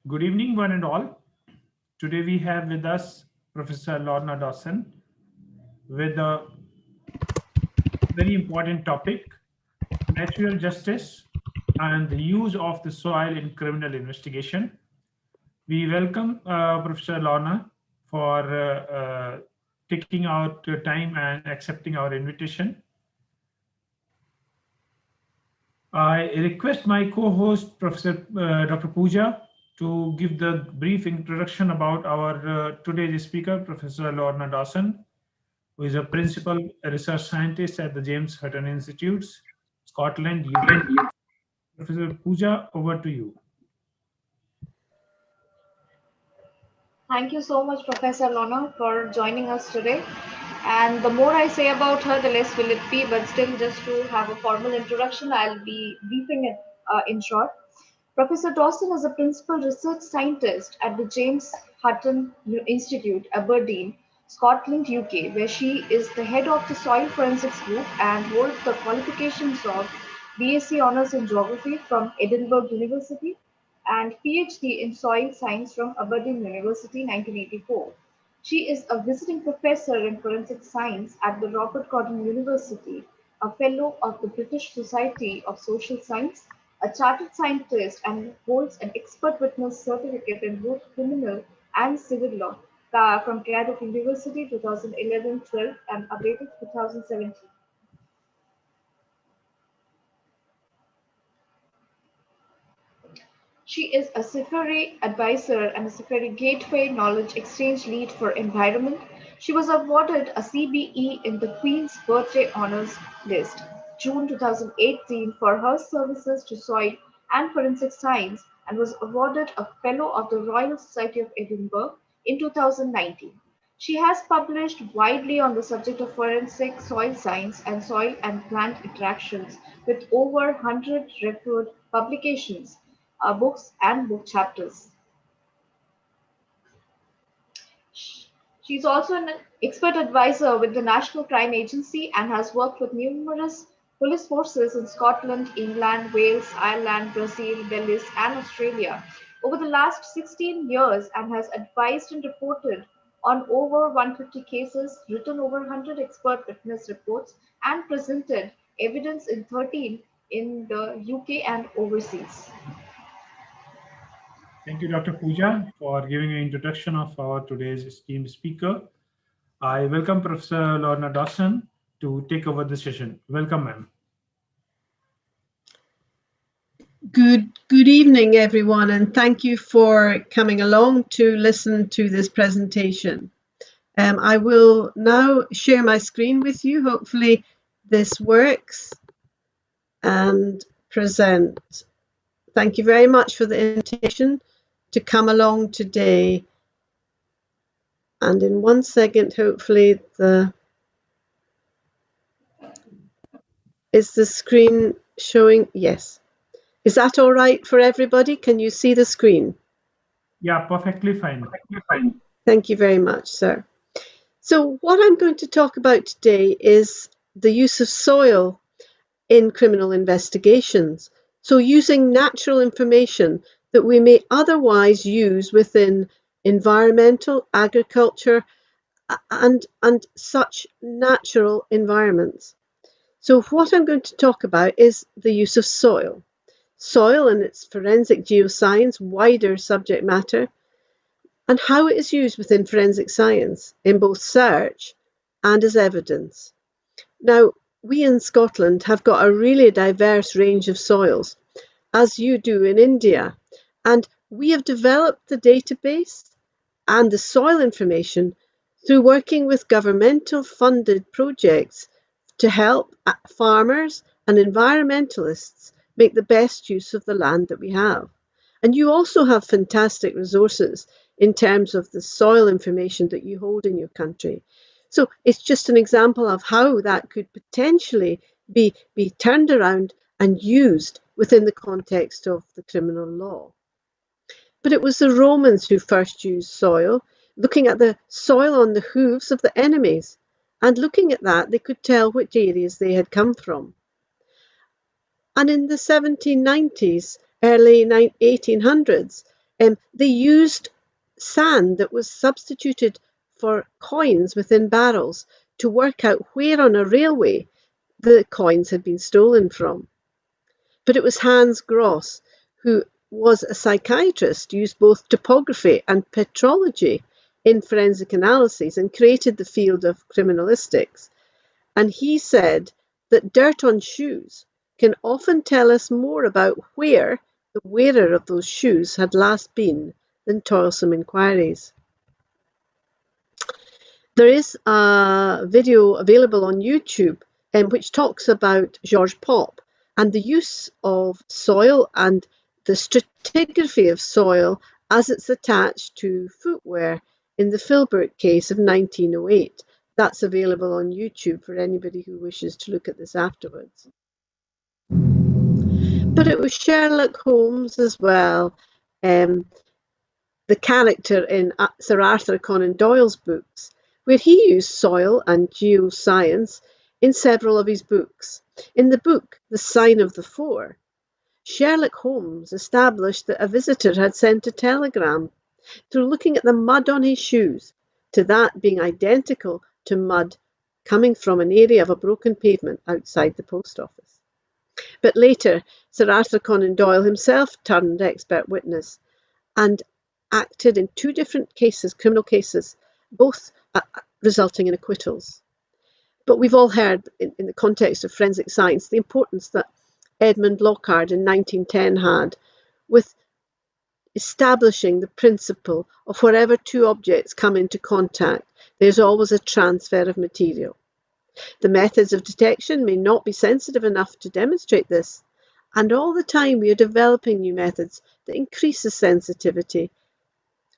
Good evening, one and all. Today we have with us Professor Lorna Dawson with a very important topic, natural justice and the use of the soil in criminal investigation. We welcome Professor Lorna for taking out time and accepting our invitation. I request my co-host, Professor Dr. Pooja, to give the brief introduction about our today's speaker, Professor Lorna Dawson, who is a principal research scientist at the James Hutton Institutes, Scotland, UK. Professor Pooja, over to you. Thank you so much, Professor Lorna, for joining us today. And the more I say about her, the less will it be. But still, just to have a formal introduction, I'll be briefing it in short. Professor Dawson is a principal research scientist at the James Hutton Institute, Aberdeen, Scotland, UK, where she is the head of the Soil Forensics Group and holds the qualifications of BSc Honours in Geography from Edinburgh University and PhD in Soil Science from Aberdeen University, 1984. She is a visiting professor in forensic science at the Robert Gordon University, a fellow of the British Society of Social Science, a chartered scientist, and holds an expert witness certificate in both criminal and civil law from Cardiff University 2011-12 and updated 2017. She is a CIFERI advisor and a CIFERI Gateway Knowledge Exchange Lead for Environment. She was awarded a CBE in the Queen's Birthday Honours List, June 2018, for her services to soil and forensic science and was awarded a Fellow of the Royal Society of Edinburgh in 2019. She has published widely on the subject of forensic soil science and soil and plant interactions with over 100 referred publications, books and book chapters. She is also an expert advisor with the National Crime Agency and has worked with numerous police forces in Scotland, England, Wales, Ireland, Brazil, Belize, and Australia over the last 16 years and has advised and reported on over 150 cases, written over 100 expert witness reports, and presented evidence in 13 in the UK and overseas. Thank you, Dr. Pooja, for giving an introduction of our today's esteemed speaker. I welcome Professor Lorna Dawson to take over the session. Welcome, ma'am. Good evening, everyone, and thank you for coming along to listen to this presentation. I will now share my screen with you. Hopefully this works, and present. Thank you very much for the invitation to come along today. And in 1 second, hopefully is the screen showing? Yes. Is that all right for everybody? Can you see the screen? Yeah, perfectly fine. Thank you very much, sir. So what I'm going to talk about today is the use of soil in criminal investigations. So using natural information that we may otherwise use within environmental, agriculture, and such natural environments. So what I'm going to talk about is the use of soil. Soil and its forensic geoscience, wider subject matter, and how it is used within forensic science in both search and as evidence. Now, we in Scotland have got a really diverse range of soils, as you do in India, and we have developed the database and the soil information through working with governmental funded projects to help farmers and environmentalists make the best use of the land that we have. And you also have fantastic resources in terms of the soil information that you hold in your country. So it's just an example of how that could potentially be turned around and used within the context of the criminal law. But it was the Romans who first used soil, looking at the soil on the hooves of the enemies. And looking at that, they could tell which areas they had come from. And in the 1790s, early 1800s, they used sand that was substituted for coins within barrels to work out where on a railway the coins had been stolen from. But it was Hans Gross, who was a psychiatrist, used both topography and petrology in forensic analyses and created the field of criminalistics. And he said that dirt on shoes can often tell us more about where the wearer of those shoes had last been than toilsome inquiries. There is a video available on YouTube which talks about Georges Pop and the use of soil and the stratigraphy of soil as it's attached to footwear in the Philbrook case of 1908. That's available on YouTube for anybody who wishes to look at this afterwards. But it was Sherlock Holmes as well, the character in Sir Arthur Conan Doyle's books, where he used soil and geoscience in several of his books. In the book The Sign of the Four, Sherlock Holmes established that a visitor had sent a telegram through looking at the mud on his shoes, to that being identical to mud coming from an area of a broken pavement outside the post office. But later, Sir Arthur Conan Doyle himself turned expert witness and acted in two different cases, criminal cases, both resulting in acquittals. But we've all heard, in the context of forensic science, the importance that Edmund Lockhart in 1910 had with establishing the principle of wherever two objects come into contact, there's always a transfer of material. The methods of detection may not be sensitive enough to demonstrate this, and all the time we are developing new methods that increase the sensitivity.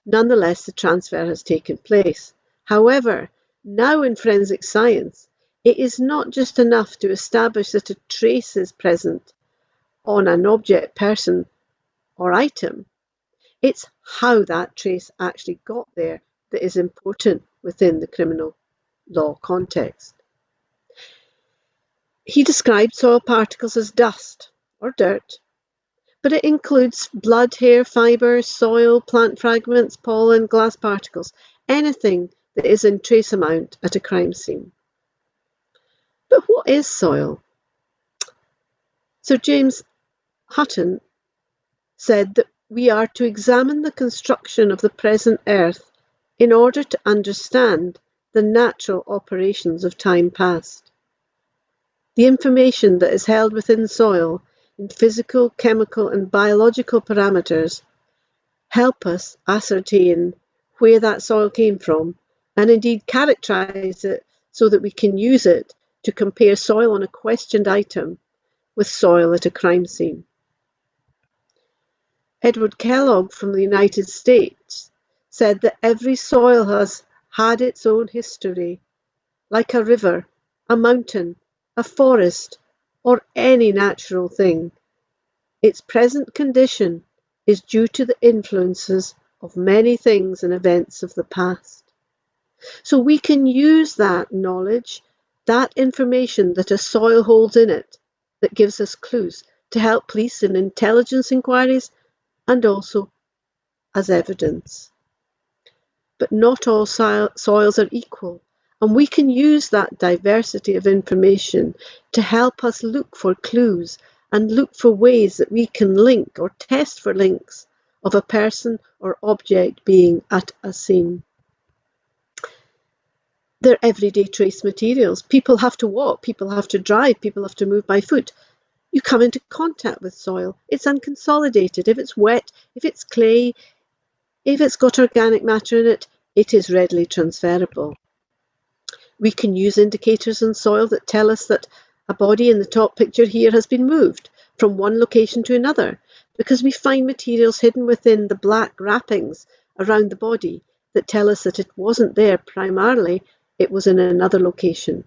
Nonetheless, the transfer has taken place. However, now in forensic science, it is not just enough to establish that a trace is present on an object, person, or item. It's how that trace actually got there that is important within the criminal law context. He described soil particles as dust or dirt, but it includes blood, hair, fibres, soil, plant fragments, pollen, glass particles, anything that is in trace amount at a crime scene. But what is soil? Sir James Hutton said that we are to examine the construction of the present earth in order to understand the natural operations of time past. The information that is held within soil in physical, chemical and biological parameters help us ascertain where that soil came from and indeed characterize it so that we can use it to compare soil on a questioned item with soil at a crime scene. Edward Kellogg from the United States said that every soil has had its own history, like a river, a mountain, a forest, or any natural thing. Its present condition is due to the influences of many things and events of the past. So we can use that knowledge, that information that a soil holds in it, that gives us clues to help police in intelligence inquiries and also as evidence. But not all soils are equal, and we can use that diversity of information to help us look for clues and look for ways that we can link or test for links of a person or object being at a scene. They're everyday trace materials. People have to walk, people have to drive, people have to move by foot. You come into contact with soil. It's unconsolidated. If it's wet, if it's clay, if it's got organic matter in it, it is readily transferable. We can use indicators in soil that tell us that a body in the top picture here has been moved from one location to another, because we find materials hidden within the black wrappings around the body that tell us that it wasn't there primarily, it was in another location.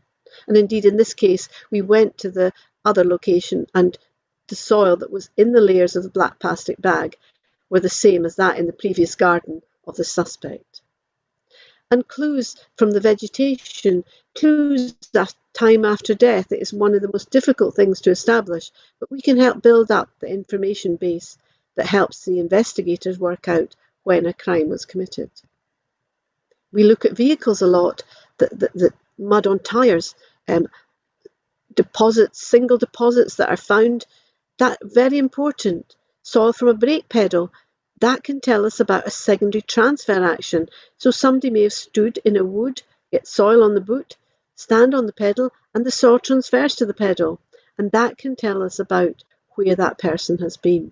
And indeed, in this case, we went to the other location and the soil that was in the layers of the black plastic bag were the same as that in the previous garden of the suspect. And clues from the vegetation, clues that time after death is one of the most difficult things to establish, but we can help build up the information base that helps the investigators work out when a crime was committed. We look at vehicles a lot, the mud on tyres, deposits, single deposits that are found, that very important. Soil from a brake pedal, that can tell us about a secondary transfer action. So somebody may have stood in a wood, get soil on the boot, stand on the pedal, and the soil transfers to the pedal. And that can tell us about where that person has been.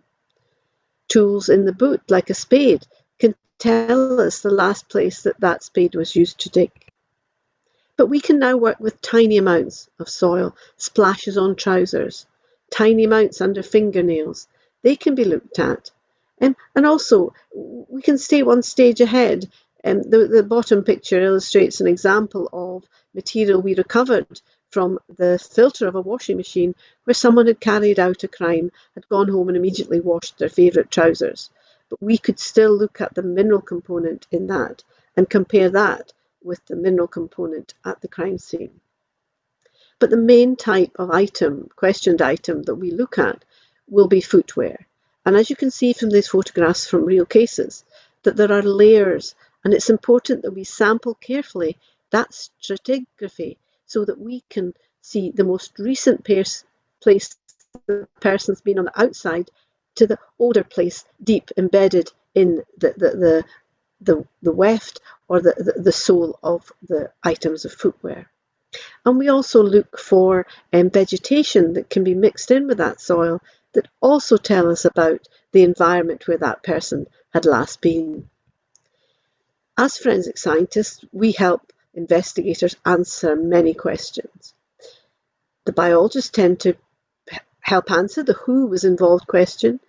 Tools in the boot, like a spade, can tell us the last place that that spade was used to dig. But we can now work with tiny amounts of soil, splashes on trousers, tiny amounts under fingernails. They can be looked at. And also, we can stay one stage ahead. The bottom picture illustrates an example of material we recovered from the filter of a washing machine where someone had carried out a crime, had gone home and immediately washed their favourite trousers. But we could still look at the mineral component in that and compare that with the mineral component at the crime scene. But the main type of item, questioned item, that we look at will be footwear. And as you can see from these photographs from real cases, that there are layers, and it's important that we sample carefully that stratigraphy so that we can see the most recent place the person's been on the outside to the older place deep embedded in the weft or the sole of the items of footwear. And we also look for vegetation that can be mixed in with that soil that also tell us about the environment where that person had last been. As forensic scientists, we help investigators answer many questions. The biologists tend to help answer the who was involved question,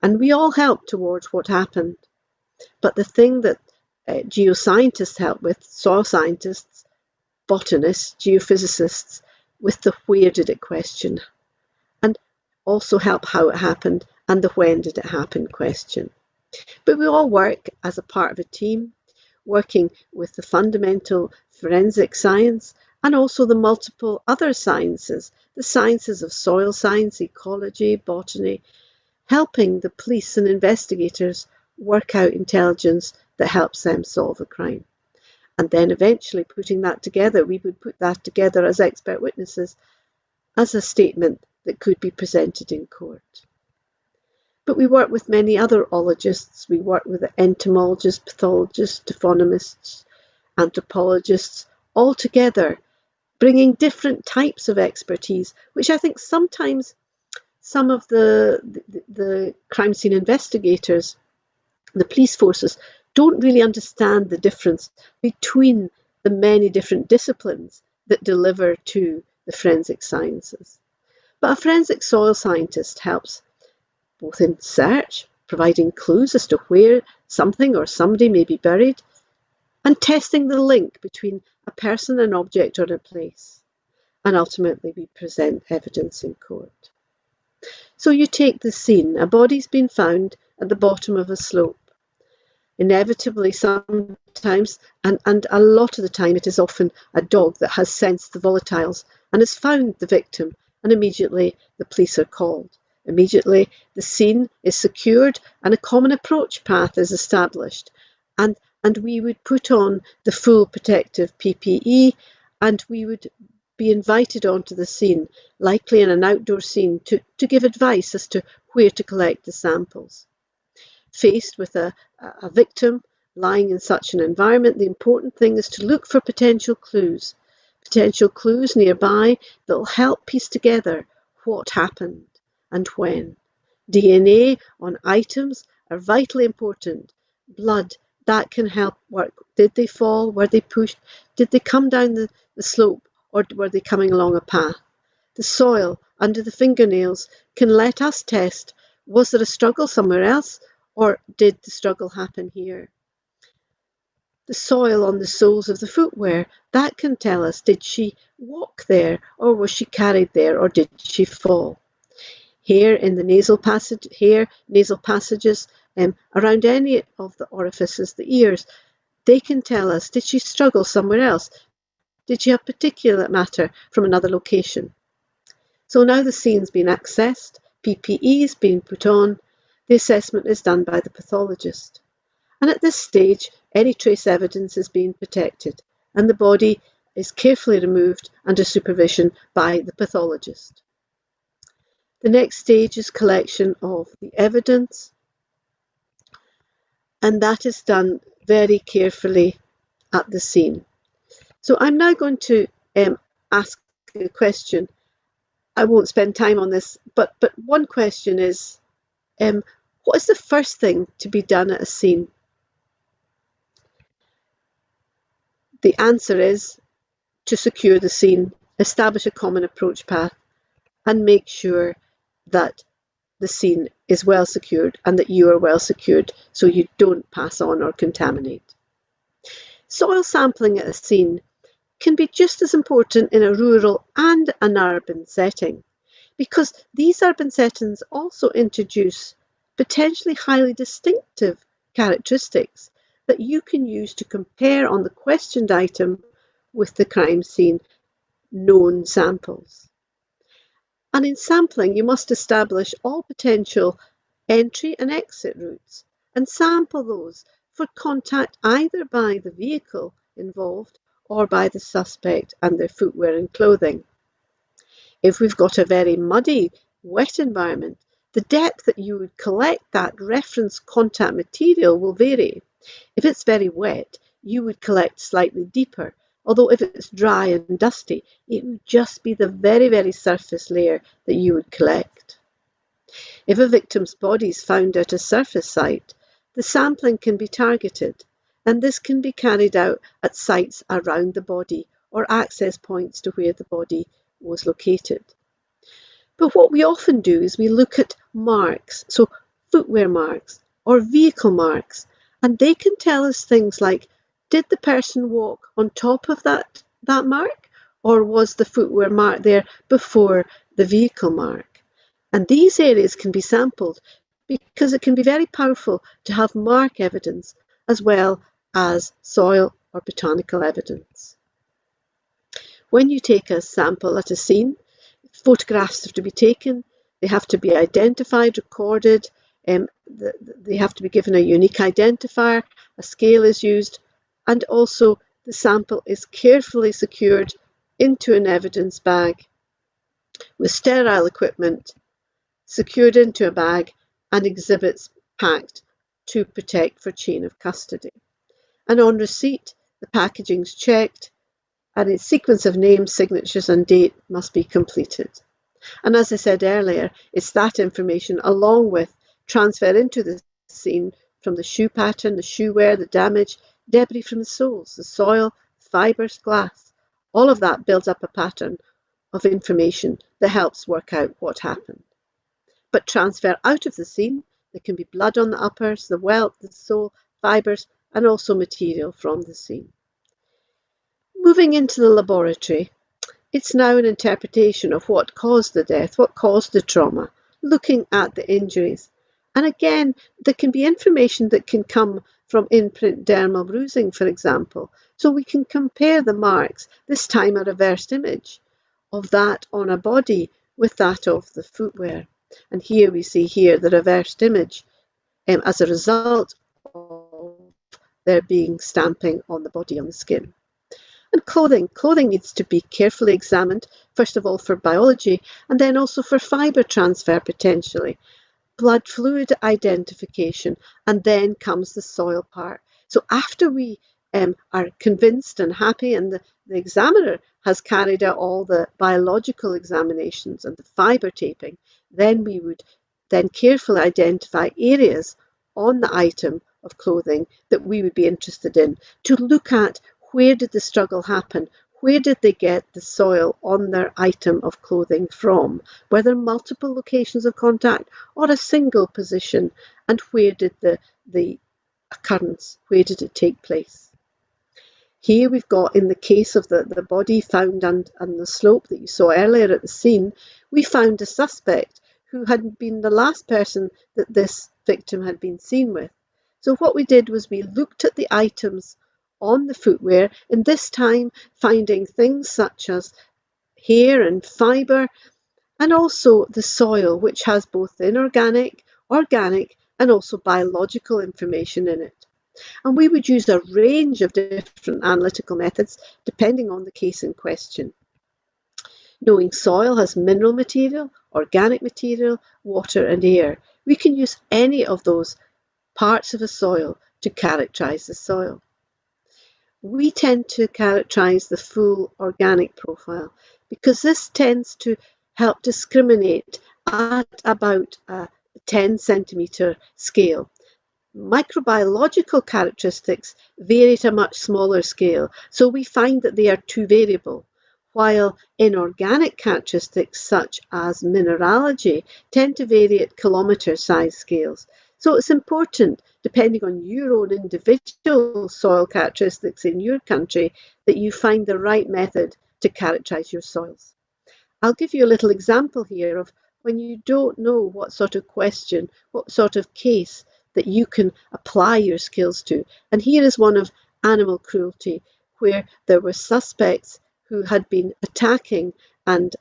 and we all help towards what happened. But the thing that geoscientists help with, soil scientists, botanists, geophysicists, with the where did it question, and also help how it happened and the when did it happen question. But we all work as a part of a team, working with the fundamental forensic science and also the multiple other sciences, the sciences of soil science, ecology, botany, helping the police and investigators work out intelligence that helps them solve a crime. And then eventually putting that together, we would put that together as expert witnesses as a statement that could be presented in court. But we work with many other ologists. We work with entomologists, pathologists, taphonomists, anthropologists, all together, bringing different types of expertise, which I think sometimes some of the crime scene investigators, the police forces, don't really understand the difference between the many different disciplines that deliver to the forensic sciences. But a forensic soil scientist helps both in search, providing clues as to where something or somebody may be buried, and testing the link between a person, an object, or a place. And ultimately, we present evidence in court. So you take the scene. A body's been found at the bottom of a slope. Inevitably, sometimes, and a lot of the time, it is often a dog that has sensed the volatiles and has found the victim, and immediately the police are called. Immediately, the scene is secured and a common approach path is established. And we would put on the full protective PPE, and we would be invited onto the scene, likely in an outdoor scene, to give advice as to where to collect the samples. Faced with a victim lying in such an environment, the important thing is to look for potential clues nearby that will help piece together what happened and when. DNA on items are vitally important. Blood, that can help work. Did they fall? Were they pushed? Did they come down the slope, or were they coming along a path? The soil under the fingernails can let us test, was there a struggle somewhere else, or did the struggle happen here? The soil on the soles of the footwear, that can tell us, did she walk there, or was she carried there, or did she fall? Hair in the nasal passages, around any of the orifices, the ears, They can tell us, did she struggle somewhere else? Did she have particulate matter from another location? So now the scene's been accessed, PPE's been put on, the assessment is done by the pathologist. And at this stage, any trace evidence is being protected, and the body is carefully removed under supervision by the pathologist. The next stage is collection of the evidence, and that is done very carefully at the scene. So I'm now going to ask a question. I won't spend time on this, but one question is, what is the first thing to be done at a scene? The answer is to secure the scene, establish a common approach path, and make sure that the scene is well secured and that you are well secured so you don't pass on or contaminate. Soil sampling at a scene can be just as important in a rural and an urban setting, because these urban settings also introduce potentially highly distinctive characteristics that you can use to compare on the questioned item with the crime scene known samples. And in sampling, you must establish all potential entry and exit routes and sample those for contact either by the vehicle involved or by the suspect and their footwear and clothing. If we've got a very muddy, wet environment, the depth that you would collect that reference contact material will vary. If it's very wet, you would collect slightly deeper, although if it's dry and dusty, it would just be the very, very surface layer that you would collect. If a victim's body is found at a surface site, the sampling can be targeted, and this can be carried out at sites around the body or access points to where the body was located. But what we often do is we look at marks, so footwear marks or vehicle marks, and they can tell us things like, did the person walk on top of that mark, or was the footwear mark there before the vehicle mark? And these areas can be sampled because it can be very powerful to have mark evidence as well as soil or botanical evidence. When you take a sample at a scene, photographs have to be taken, they have to be identified, recorded, they have to be given a unique identifier, a scale is used, and also the sample is carefully secured into an evidence bag with sterile equipment, secured into a bag, and exhibits packed to protect for chain of custody. And on receipt, the packaging is checked, and its sequence of names, signatures, and date must be completed. And as I said earlier, it's that information along with transfer into the scene from the shoe pattern, the shoe wear, the damage, debris from the soles, the soil, fibres, glass. All of that builds up a pattern of information that helps work out what happened. But transfer out of the scene, there can be blood on the uppers, the welt, the sole, fibres, and also material from the scene. Moving into the laboratory, it's now an interpretation of what caused the death, what caused the trauma, looking at the injuries. And again, there can be information that can come from in-print dermal bruising, for example. So we can compare the marks, this time a reversed image of that on a body with that of the footwear. And here we see here the reversed image as a result of there being stamping on the body, on the skin. And clothing needs to be carefully examined, first of all for biology, and then also for fibre transfer potentially, blood fluid identification, and then comes the soil part. So after we are convinced and happy, and the examiner has carried out all the biological examinations and the fibre taping, then we would then carefully identify areas on the item of clothing that we would be interested in to look at. Where did the struggle happen? Where did they get the soil on their item of clothing from? Were there multiple locations of contact or a single position? And where did the occurrence, where did it take place? Here we've got, in the case of the body found on the slope that you saw earlier at the scene, we found a suspect who had been the last person that this victim had been seen with. So what we did was we looked at the items on the footwear, and this time finding things such as hair and fibre, and also the soil, which has both inorganic, organic, and also biological information in it. And we would use a range of different analytical methods depending on the case in question. Knowing soil has mineral material, organic material, water, and air, we can use any of those parts of a soil to characterize the soil. We tend to characterize the full organic profile because this tends to help discriminate at about a 10 centimetre scale. Microbiological characteristics vary at a much smaller scale, so we find that they are too variable, while inorganic characteristics such as mineralogy tend to vary at kilometre size scales. So it's important, depending on your own individual soil characteristics in your country, that you find the right method to characterise your soils. I'll give you a little example here of when you don't know what sort of question, what sort of case that you can apply your skills to. And here is one of animal cruelty, where there were suspects who had been attacking and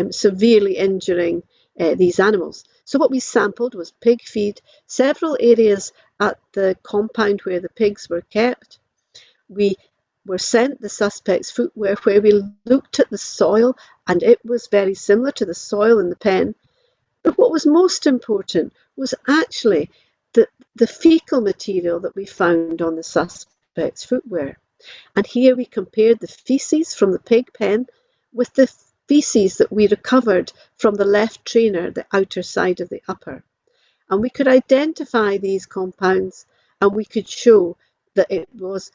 severely injuring these animals. So what we sampled was pig feed, several areas at the compound where the pigs were kept. We were sent the suspect's footwear, where we looked at the soil, and it was very similar to the soil in the pen. But what was most important was actually the fecal material that we found on the suspect's footwear. And here we compared the feces from the pig pen with the feces that we recovered from the left trainer, the outer side of the upper. And we could identify these compounds, and we could show that it was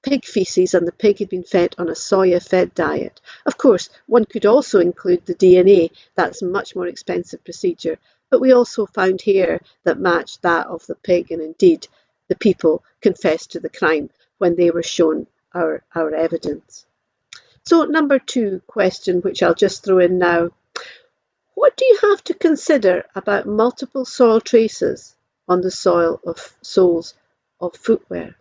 pig feces and the pig had been fed on a soya-fed diet. Of course, one could also include the DNA. That's a much more expensive procedure. But we also found hair that matched that of the pig, and indeed the people confessed to the crime when they were shown our evidence. So number 2 question, which I'll just throw in now. What do you have to consider about multiple soil traces on the soles of footwear?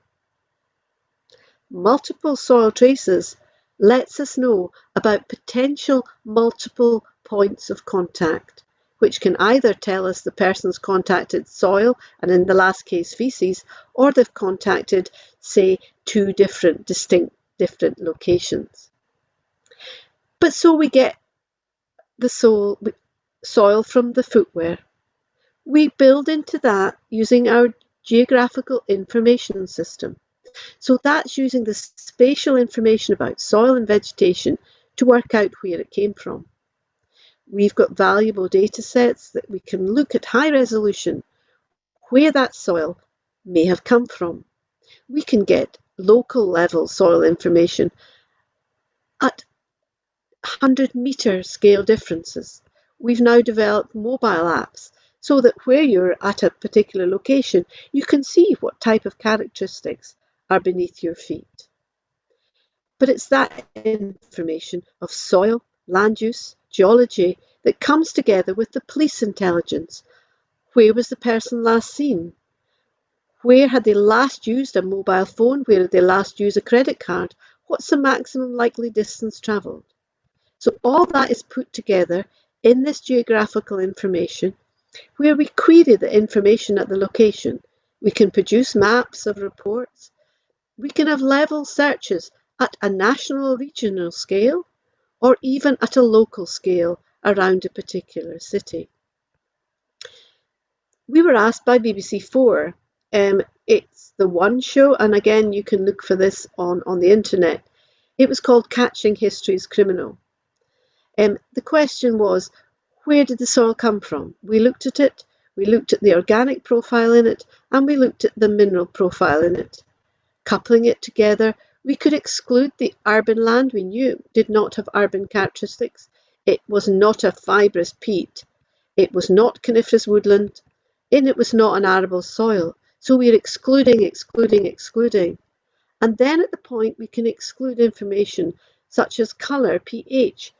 Multiple soil traces lets us know about potential multiple points of contact, which can either tell us the person's contacted soil, and in the last case feces, or they've contacted, say, 2 distinct different locations. But so we get the soil from the footwear. We build into that using our geographical information system. So that's using the spatial information about soil and vegetation to work out where it came from. We've got valuable data sets that we can look at high resolution where that soil may have come from. We can get local level soil information at 100-metre scale differences. We've now developed mobile apps so that where you're at a particular location, you can see what type of characteristics are beneath your feet. But it's that information of soil, land use, geology that comes together with the police intelligence. Where was the person last seen? Where had they last used a mobile phone? Where did they last use a credit card? What's the maximum likely distance travelled? So all that is put together in this geographical information, where we query the information at the location. We can produce maps of reports. We can have level searches at a national or regional scale, or even at a local scale around a particular city. We were asked by BBC4, it's the One show, and again you can look for this on the internet. It was called Catching History's Criminal. The question was, where did the soil come from? We looked at it, we looked at the organic profile in it, and we looked at the mineral profile in it. Coupling it together, we could exclude the urban land. We knew it did not have urban characteristics. It was not a fibrous peat. It was not coniferous woodland, and it was not an arable soil. So we're excluding. And then at the point we can exclude information such as colour, pH,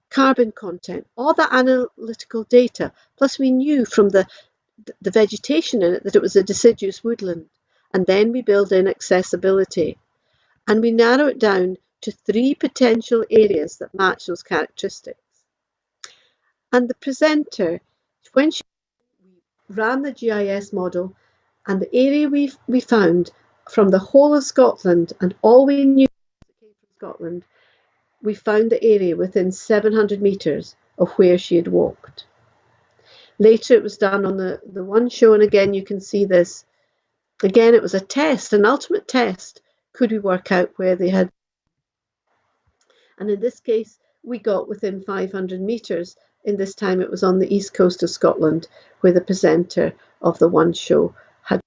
carbon content, all that analytical data. Plus we knew from the vegetation in it that it was a deciduous woodland. And then we build in accessibility. and we narrow it down to 3 potential areas that match those characteristics. And the presenter, when she ran the GIS model, and the area we found from the whole of Scotland, and all we knew came from Scotland, we found the area within 700 metres of where she had walked. Later it was done on the one show, and again you can see this. Again, it was a test, an ultimate test. Could we work out where they had? And in this case, we got within 500 metres. In this time, it was on the east coast of Scotland, where the presenter of the one show had.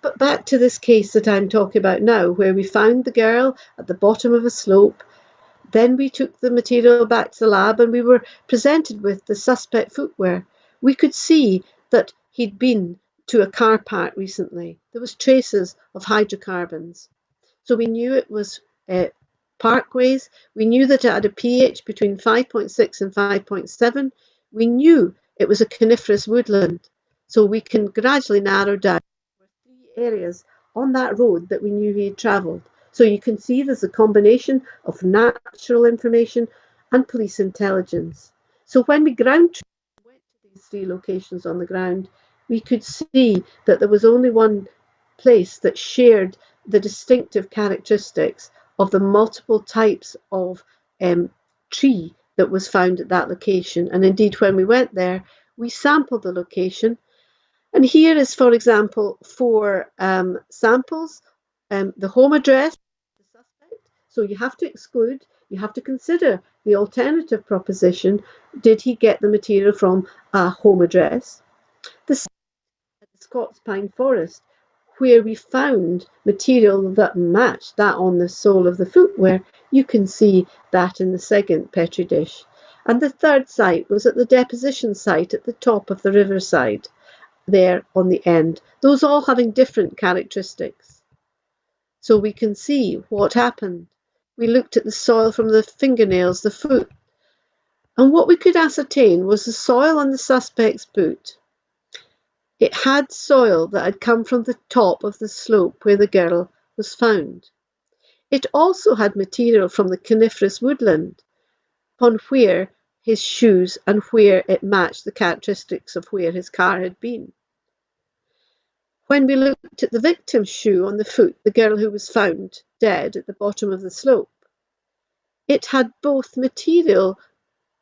But back to this case that I'm talking about now, where we found the girl at the bottom of a slope. Then we took the material back to the lab and we were presented with the suspect footwear. We could see that he'd been to a car park recently. There was traces of hydrocarbons. So we knew it was parkways. We knew that it had a pH between 5.6 and 5.7. We knew it was a coniferous woodland. So we can gradually narrow down 3 areas on that road that we knew he had travelled. So you can see there's a combination of natural information and police intelligence. So when we ground truth went to these 3 locations on the ground, we could see that there was only one place that shared the distinctive characteristics of the multiple types of tree that was found at that location. And indeed, when we went there, we sampled the location. And here is, for example, 4 samples. The home address of the suspect. So you have to exclude, you have to consider the alternative proposition. Did he get the material from a home address? The Scots Pine Forest, where we found material that matched that on the sole of the footwear. You can see that in the second Petri dish. And the third site was at the deposition site at the top of the riverside, there on the end, those all having different characteristics. So we can see what happened. We looked at the soil from the fingernails, the foot, and what we could ascertain was the soil on the suspect's boot. It had soil that had come from the top of the slope where the girl was found. It also had material from the coniferous woodland, on where his shoes and where it matched the characteristics of where his car had been. When we looked at the victim's shoe on the foot, the girl who was found dead at the bottom of the slope, it had both material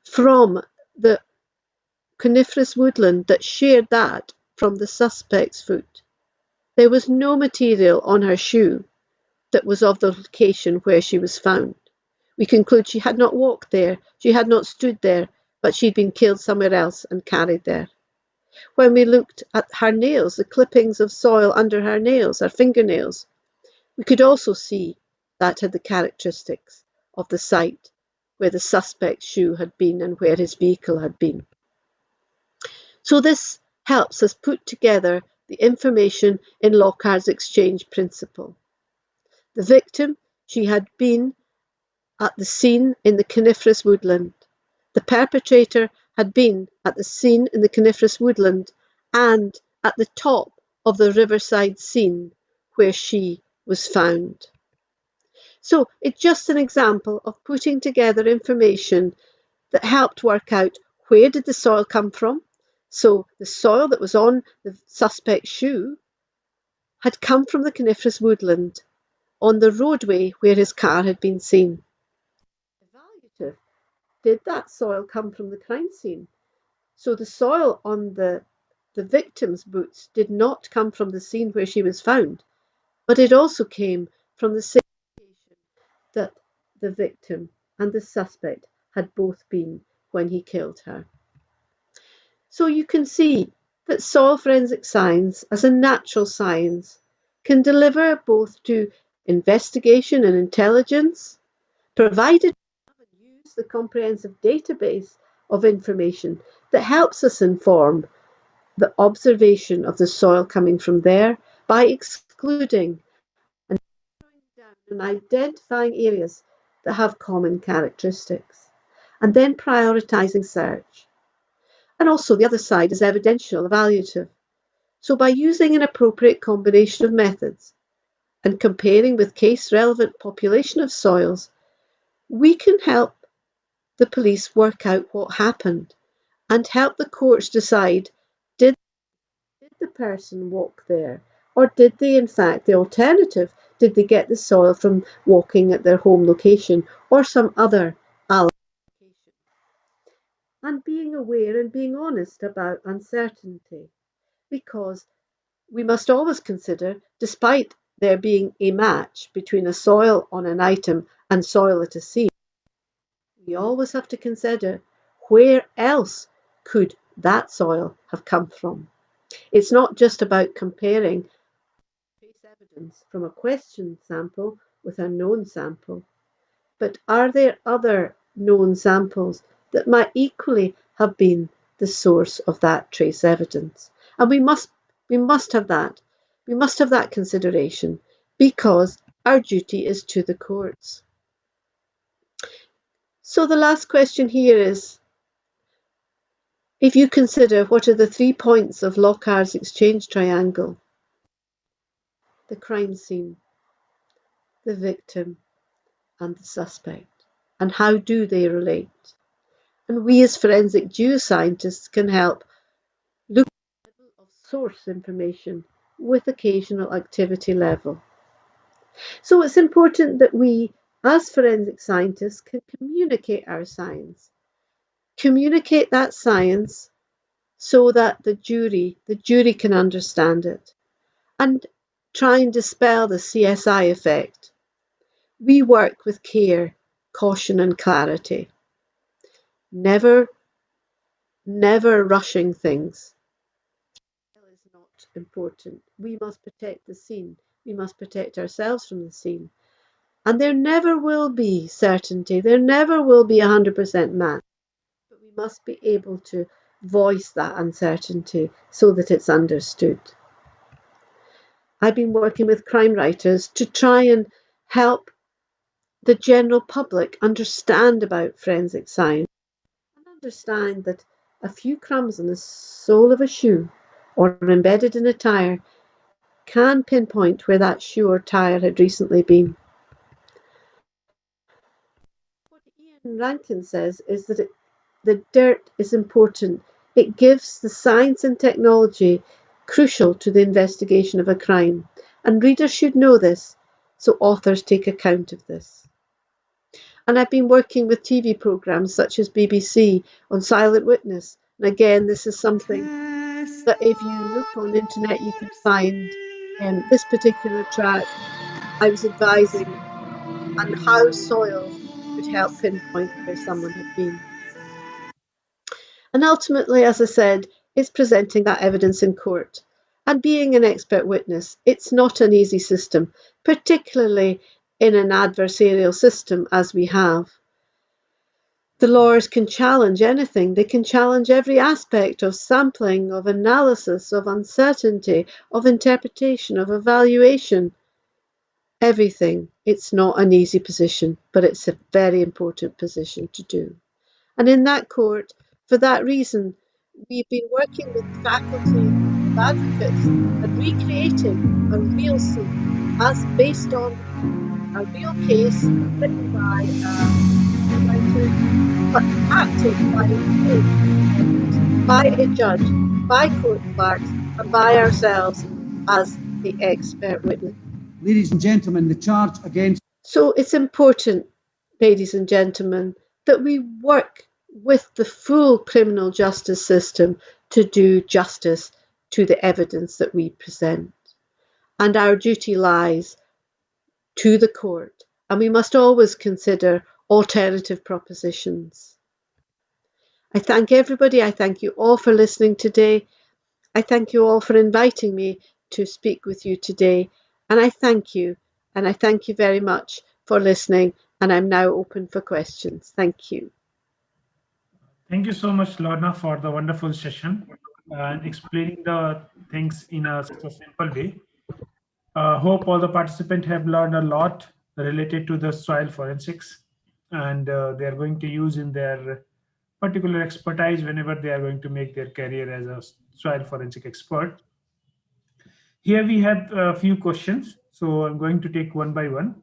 from the coniferous woodland that shared that from the suspect's foot. There was no material on her shoe that was of the location where she was found. We conclude she had not walked there, she had not stood there, but she'd been killed somewhere else and carried there. When we looked at her nails, the clippings of soil under her nails, her fingernails, we could also see that had the characteristics of the site where the suspect's shoe had been and where his vehicle had been. So this helps us put together the information in Lockhart's exchange principle. The victim, she had been at the scene in the coniferous woodland. The perpetrator had been at the scene in the coniferous woodland and at the top of the riverside scene where she was found. So it's just an example of putting together information that helped work out where did the soil come from. So the soil that was on the suspect's shoe had come from the coniferous woodland on the roadway where his car had been seen. Evaluative. Did that soil come from the crime scene? So the soil on the victim's boots did not come from the scene where she was found, but it also came from the same location that the victim and the suspect had both been when he killed her. So you can see that soil forensic science as a natural science can deliver both to investigation and intelligence, provided we use the comprehensive database of information that helps us inform the observation of the soil coming from there by excluding and narrowing down and identifying areas that have common characteristics, and then prioritizing search. And also the other side is evidential, evaluative. So by using an appropriate combination of methods, and comparing with case-relevant population of soils, we can help the police work out what happened and help the courts decide, did the person walk there? Or did they, in fact, the alternative, did they get the soil from walking at their home location or some other allied location? And being aware and being honest about uncertainty, because we must always consider, despite there being a match between a soil on an item and soil at a scene, we always have to consider where else could that soil have come from. It's not just about comparing trace evidence from a questioned sample with a known sample, but are there other known samples that might equally have been the source of that trace evidence? And we must have that. We must have that consideration because our duty is to the courts. So the last question here is, if you consider what are the 3 points of Lockhart's exchange triangle: the crime scene, the victim, and the suspect, and how do they relate? And we as forensic geoscientists can help look at the level of source information with occasional activity level. So it's important that we, as forensic scientists, can communicate our science. Communicate that science so that the jury can understand it. And try and dispel the CSI effect. We work with care, caution and clarity. Never rushing things. It is not important. We must protect the scene. We must protect ourselves from the scene. And there never will be certainty. There never will be 100% match. But we must be able to voice that uncertainty so that it's understood. I've been working with crime writers to try and help the general public understand about forensic science and understand that a few crumbs in the sole of a shoe or embedded in a tyre can pinpoint where that shoe or tyre had recently been. What Ian Rankin says is that the dirt is important. It gives the science and technology crucial to the investigation of a crime, and readers should know this, so authors take account of this. And I've been working with TV programmes such as BBC on silent witness. And again, this is something that if you look on the internet, you can find this particular track. I was advising on how soil could help pinpoint where someone had been. And ultimately, as I said, it's presenting that evidence in court. And being an expert witness, it's not an easy system, particularly in an adversarial system as we have. The lawyers can challenge anything. They can challenge every aspect of sampling, of analysis, of uncertainty, of interpretation, of evaluation. Everything. It's not an easy position, but it's a very important position to do. And in that court, for that reason, we've been working with faculty of advocates and recreating a real scene as based on a real case written by writer, but acted by a judge, by court clerks, and by ourselves as the expert witness. Ladies and gentlemen, the charge against... So it's important, ladies and gentlemen, that we work with the full criminal justice system to do justice to the evidence that we present. And our duty lies to the court, and we must always consider alternative propositions. I thank everybody. I thank you all for listening today. I thank you all for inviting me to speak with you today. And I thank you very much for listening. And I'm now open for questions. Thank you. Thank you so much, Lorna, for the wonderful session and explaining the things in such a simple way. Hope all the participants have learned a lot related to the soil forensics, and they are going to use in their particular expertise whenever they are going to make their career as a soil forensic expert. Here we have a few questions. So I'm going to take one by one.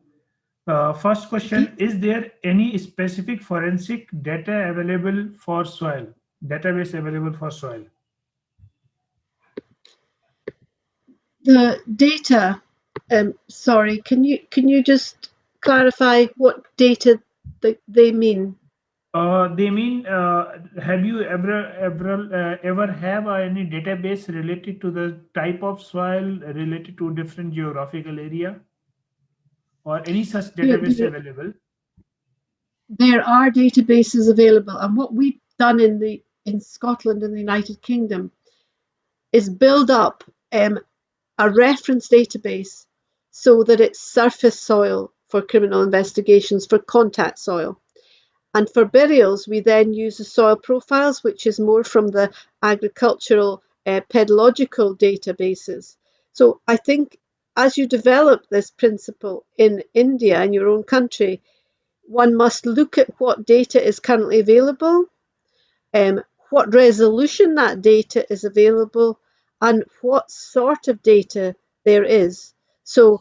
First question, Okay. is there any specific forensic data available for soil? Database available for soil? The data, sorry, can you just clarify what data they mean? They mean, have you ever have any database related to the type of soil, related to different geographical area, or any such There, database there, available? there are databases available, and what we've done in Scotland and the United Kingdom is build up um, a reference database so that it's surface soil for criminal investigations for contact soil. And for burials, we then use the soil profiles, which is more from the agricultural pedological databases. So I think as you develop this principle in India, in your own country, one must look at what data is currently available, um, what resolution that data is available, and what sort of data there is. So,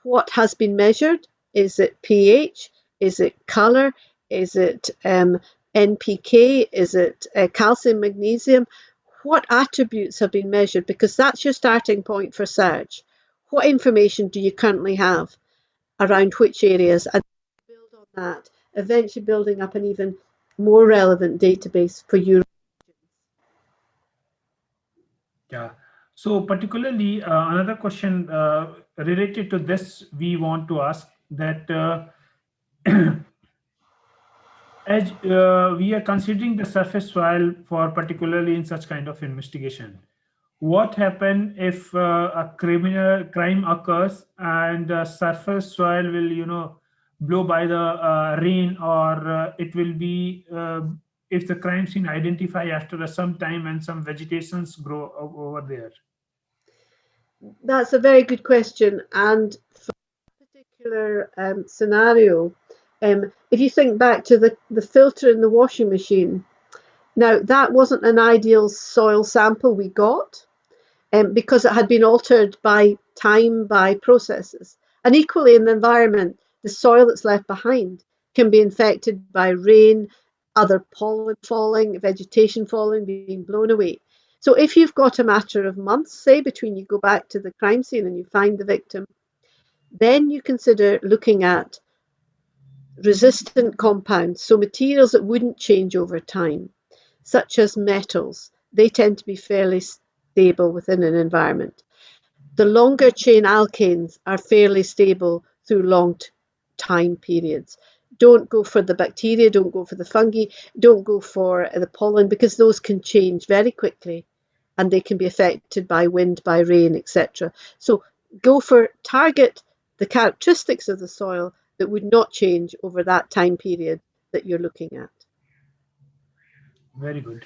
what has been measured? Is it pH? Is it color? Is it NPK? Is it calcium, magnesium? What attributes have been measured? Because that's your starting point for search. What information do you currently have around which areas? And build on that, eventually building up an even more relevant database for you. Yeah. So particularly, another question related to this, we want to ask that as we are considering the surface soil for particularly in such kind of investigation, what happen if a criminal crime occurs and surface soil will, blow by the rain, or it will be if the crime scene identify after some time and some vegetations grow over there. That's a very good question. And for a particular scenario, if you think back to the filter in the washing machine, now that wasn't an ideal soil sample we got because it had been altered by time, by processes. And equally in the environment, the soil that's left behind can be infected by rain, other pollen falling, vegetation falling, being blown away. So if you've got a matter of months, say, between you go back to the crime scene and you find the victim, then you consider looking at resistant compounds, so materials that wouldn't change over time, such as metals. They tend to be fairly stable within an environment. The longer chain alkanes are fairly stable through long time periods. Don't go for the bacteria, don't go for the fungi, don't go for the pollen because those can change very quickly and they can be affected by wind, by rain, etc. So go for target the characteristics of the soil that would not change over that time period that you're looking at. Very good.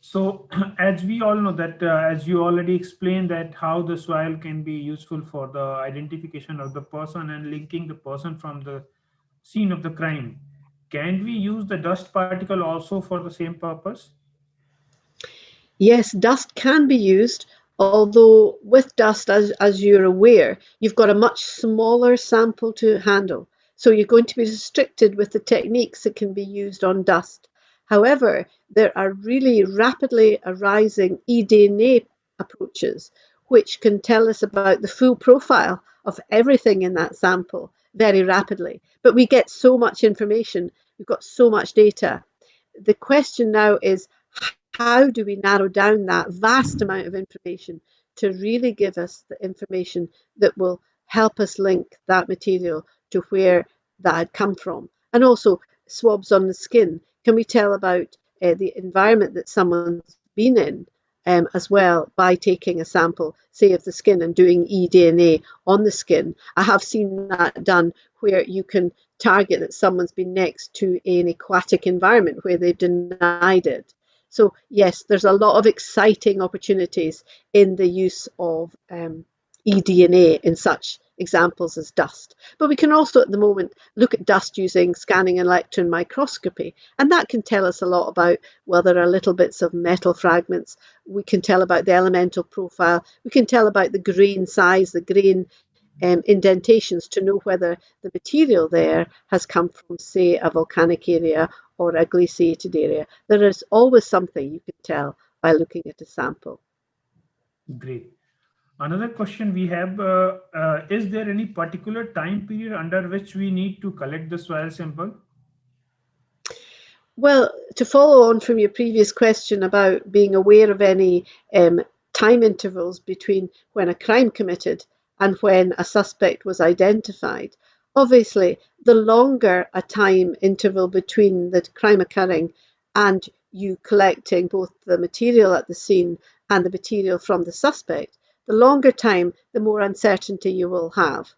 So, as we all know that, as you already explained, that how the soil can be useful for the identification of the person and linking the person from the scene of the crime. Can we use the dust particle also for the same purpose? Yes, dust can be used, although with dust, as you're aware, you've got a much smaller sample to handle. So you're going to be restricted with the techniques that can be used on dust. However, there are really rapidly arising eDNA approaches, which can tell us about the full profile of everything in that sample very rapidly. But we get so much information, we've got so much data. The question now is, how do we narrow down that vast amount of information to really give us the information that will help us link that material to where that had come from? And also, swabs on the skin. Can we tell about the environment that someone's been in as well by taking a sample, say, of the skin and doing eDNA on the skin? I have seen that done where you can target that someone's been next to an aquatic environment where they've denied it. So yes, there's a lot of exciting opportunities in the use of eDNA in such examples as dust. But we can also at the moment look at dust using scanning and electron microscopy, and that can tell us a lot about, well, there are little bits of metal fragments. We can tell about the elemental profile. We can tell about the grain size, the grain indentations to know whether the material there has come from, say, a volcanic area or a glaciated area. There is always something you can tell by looking at a sample. Great. Another question we have, is there any particular time period under which we need to collect the soil sample? Well, to follow on from your previous question about being aware of any time intervals between when a crime committed and when a suspect was identified, obviously, the longer a time interval between the crime occurring and you collecting both the material at the scene and the material from the suspect, the longer time, the more uncertainty you will have.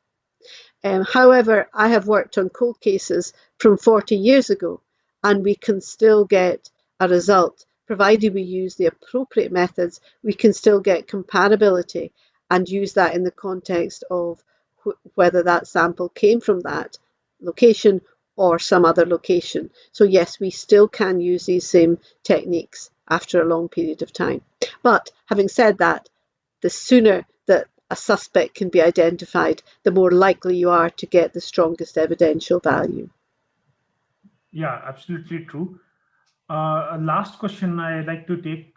However, I have worked on cold cases from 40 years ago, and we can still get a result. Provided we use the appropriate methods, we can still get comparability and use that in the context of whether that sample came from that location or some other location. So yes, we still can use these same techniques after a long period of time. But having said that, the sooner that a suspect can be identified, the more likely you are to get the strongest evidential value. Yeah, absolutely true. Last question I like to take.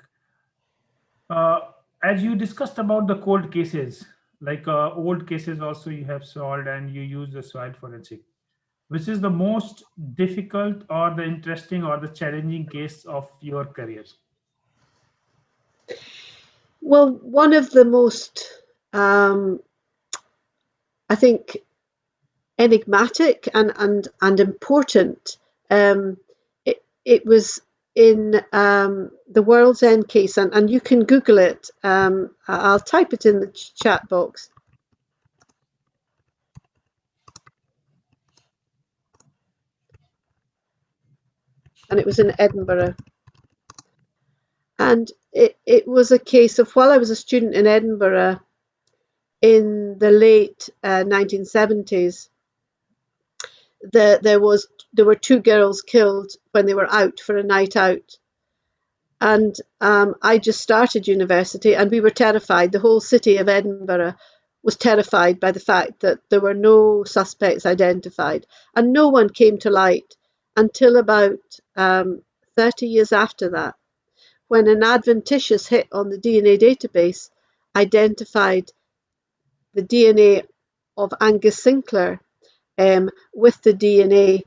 As you discussed about the cold cases, like old cases also you have solved and you use the soil forensic. Which is the most difficult or the interesting or the challenging case of your career? Well, one of the most, I think, enigmatic and important, it was in the World's End case, and you can Google it. I'll type it in the chat box. And it was in Edinburgh. And it was a case of, while I was a student in Edinburgh in the late 1970s, there were two girls killed when they were out for a night out. And I just started university, and we were terrified. The whole city of Edinburgh was terrified by the fact that there were no suspects identified, and no one came to light until about 30 years after that, when an adventitious hit on the DNA database identified the DNA of Angus Sinclair with the DNA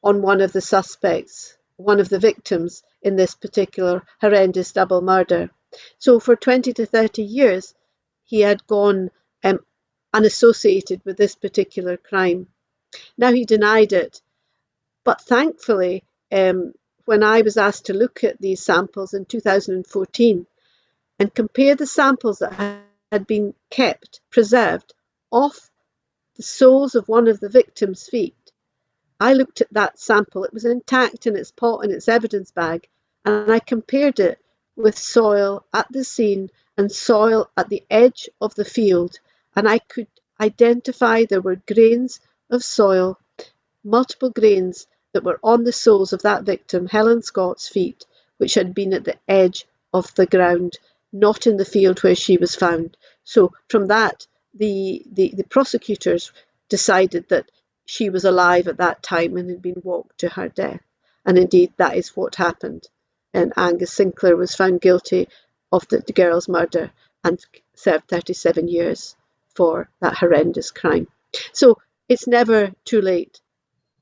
on one of the suspects, one of the victims in this particular horrendous double murder. So for 20 to 30 years, he had gone unassociated with this particular crime. Now he denied it, but thankfully, when I was asked to look at these samples in 2014 and compare the samples that had been kept, preserved, off the soles of one of the victim's feet, I looked at that sample. It was intact in its pot and its evidence bag, and I compared it with soil at the scene and soil at the edge of the field, and I could identify there were grains of soil, multiple grains, that were on the soles of that victim, Helen Scott's feet, which had been at the edge of the ground, not in the field where she was found. So from that, the prosecutors decided that she was alive at that time and had been walked to her death. And indeed, that is what happened. And Angus Sinclair was found guilty of the girl's murder and served 37 years for that horrendous crime. So it's never too late.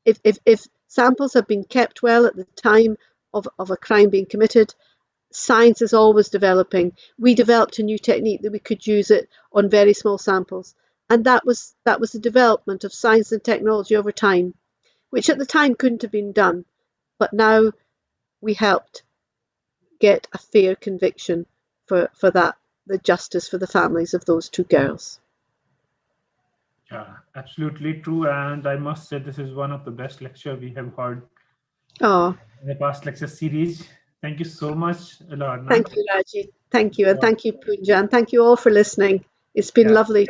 If samples have been kept well at the time of a crime being committed, science is always developing. We developed a new technique that we could use it on very small samples. And that was the development of science and technology over time, which at the time couldn't have been done. But now we helped get a fair conviction for that, the justice for the families of those two girls. Yeah, absolutely true. And I must say, this is one of the best lectures we have heard in the past lecture series. Thank you so much, Lorna. Thank you, Raji. Thank you. And thank you, Punja. And thank you all for listening. It's been lovely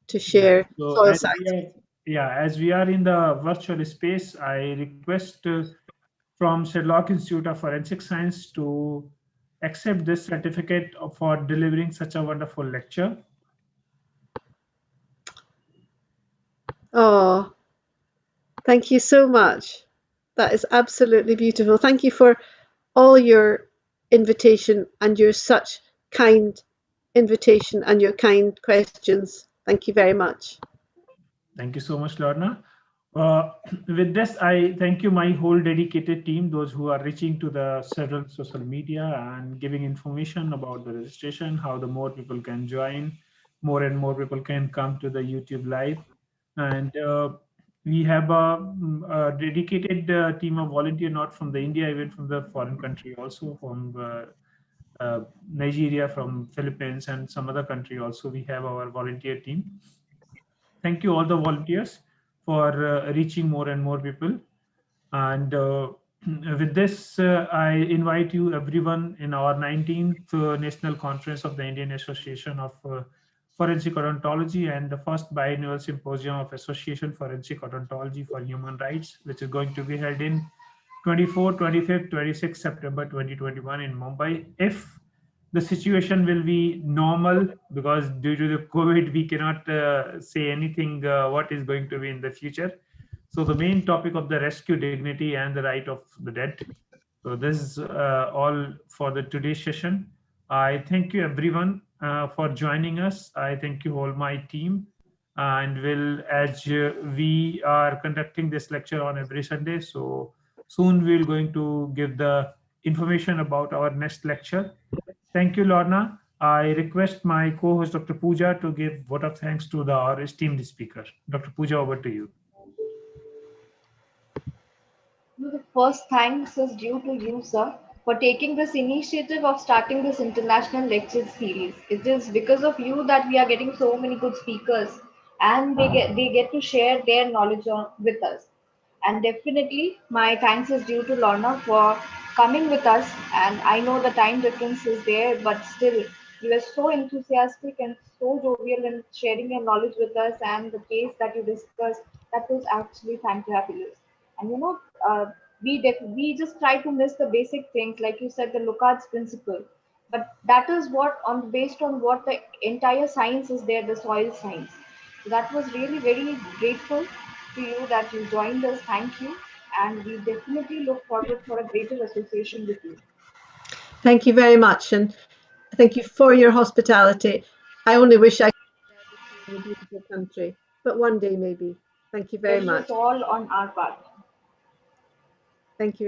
to share soil science. As we are in the virtual space, I request from Sherlock Institute of Forensic Science to accept this certificate for delivering such a wonderful lecture. Oh, thank you so much. That is absolutely beautiful. Thank you for all your invitation and your such kind invitation and your kind questions. Thank you very much. Thank you so much, Lorna. With this, I thank you, my whole dedicated team, those who are reaching to the several social media and giving information about the registration, how the more people can join, more and more people can come to the YouTube live. And we have a dedicated team of volunteer, not from the India, even from the foreign country, also from Nigeria, from Philippines, and some other country also. We have our volunteer team. Thank you all the volunteers for reaching more and more people. And with this, I invite you everyone in our 19th National Conference of the Indian Association of Forensic Odontology and the first biannual symposium of Association Forensic Odontology for Human Rights, which is going to be held in 24, 25th, 26th September 2021 in Mumbai. If the situation will be normal, because due to the COVID, we cannot say anything what is going to be in the future. So the main topic of the rescue dignity and the right of the dead. So this is all for the today's session. I thank you everyone for joining us. I thank you all my team, and will as we are conducting this lecture on every Sunday. So soon we're going to give the information about our next lecture. Thank you, Lorna. I request my co-host, Dr. Pooja, to give vote of thanks to our esteemed speaker. Dr. Pooja, over to you. The first thanks is due to you, sir, for taking this initiative of starting this international lecture series. It is because of you that we are getting so many good speakers, and they get to share their knowledge with us. And definitely, my thanks is due to Lorna for coming with us. And I know the time difference is there, but still, you were so enthusiastic and so jovial in sharing your knowledge with us. And the case that you discussed, that was actually fantabulous. And we just try to miss the basic things, like you said, the Locard's principle. But that is what on based on what the entire science is there, the soil science. So that was really very grateful to you that you joined us. Thank you. And we definitely look forward for a greater association with you. Thank you very much, and thank you for your hospitality. I only wish I could share with you in your beautiful country, but one day maybe. Thank you very Pleasure is much. all on our part. Thank you.